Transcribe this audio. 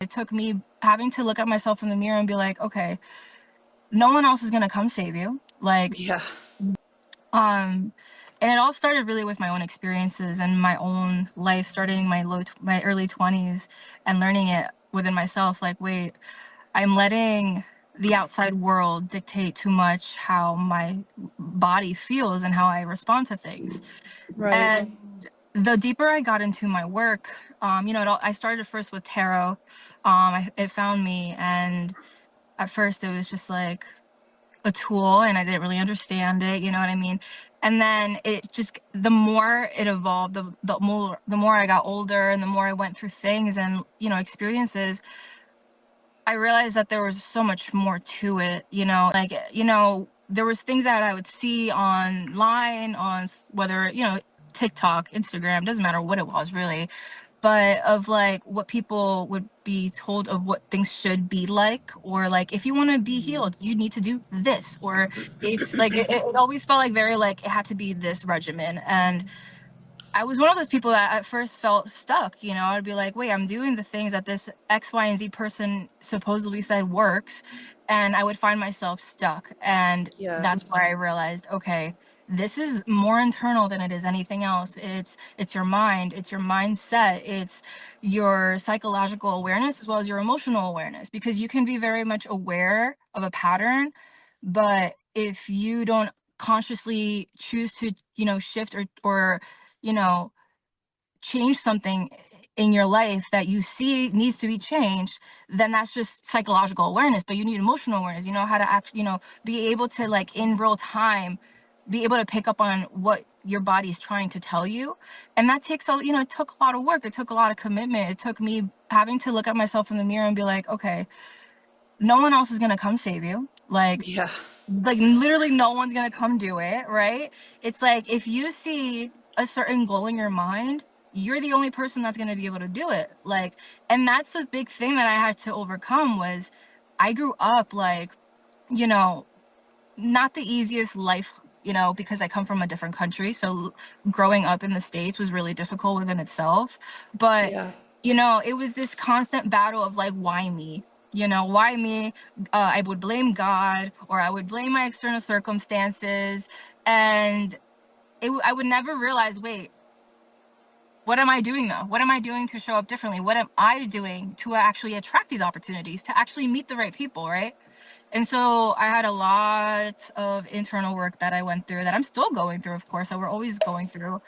It took me having to look at myself in the mirror and be like, okay, no one else is gonna come save you. Like, Yeah. um, and it all started really with my own experiences and my own life, starting my early 20s and learning it within myself. Like, wait, I'm letting the outside world dictate too much how my body feels and how I respond to things. Right. And the deeper I got into my work, I started first with tarot. It found me, and at first it was just like a tool, and I didn't really understand it. You know what I mean? And then it just, the more it evolved, the more I got older, and the more I went through things and experiences, I realized that there was so much more to it. There was things that I would see online on whether TikTok, Instagram, doesn't matter what it was really, but of like what people would be told of what things should be like, or like if you want to be healed you need to do this, or if like it always felt like very like it had to be this regimen. And I was one of those people that at first felt stuck. I'd be like, wait, I'm doing the things that this X, Y, and Z person supposedly said works, and I would find myself stuck. And Yeah. that's where I realized, okay, this is more internal than it is anything else. It's your mind, it's your mindset, it's your psychological awareness as well as your emotional awareness, because you can be very much aware of a pattern, but if you don't consciously choose to, shift or you know, change something in your life that you see needs to be changed, then that's just psychological awareness. But you need emotional awareness, how to act, be able to, like, in real time, be able to pick up on what your body is trying to tell you. And that takes it took a lot of work. It took a lot of commitment. It took me having to look at myself in the mirror and be like, okay, no one else is going to come save you. Yeah. Like literally no one's gonna come do it, right? It's like if you see a certain goal in your mind, you're the only person that's gonna be able to do it. Like, and that's the big thing that I had to overcome was I grew up like, you know, not the easiest life, because I come from a different country. So growing up in the States was really difficult within itself. But, Yeah. it was this constant battle of like, why me? Why me? I would blame God, or I would blame my external circumstances. And I would never realize, wait, what am I doing though? What am I doing to show up differently? What am I doing to actually attract these opportunities, to actually meet the right people, right? And so I had a lot of internal work that I went through, that I'm still going through, of course, that we're always going through.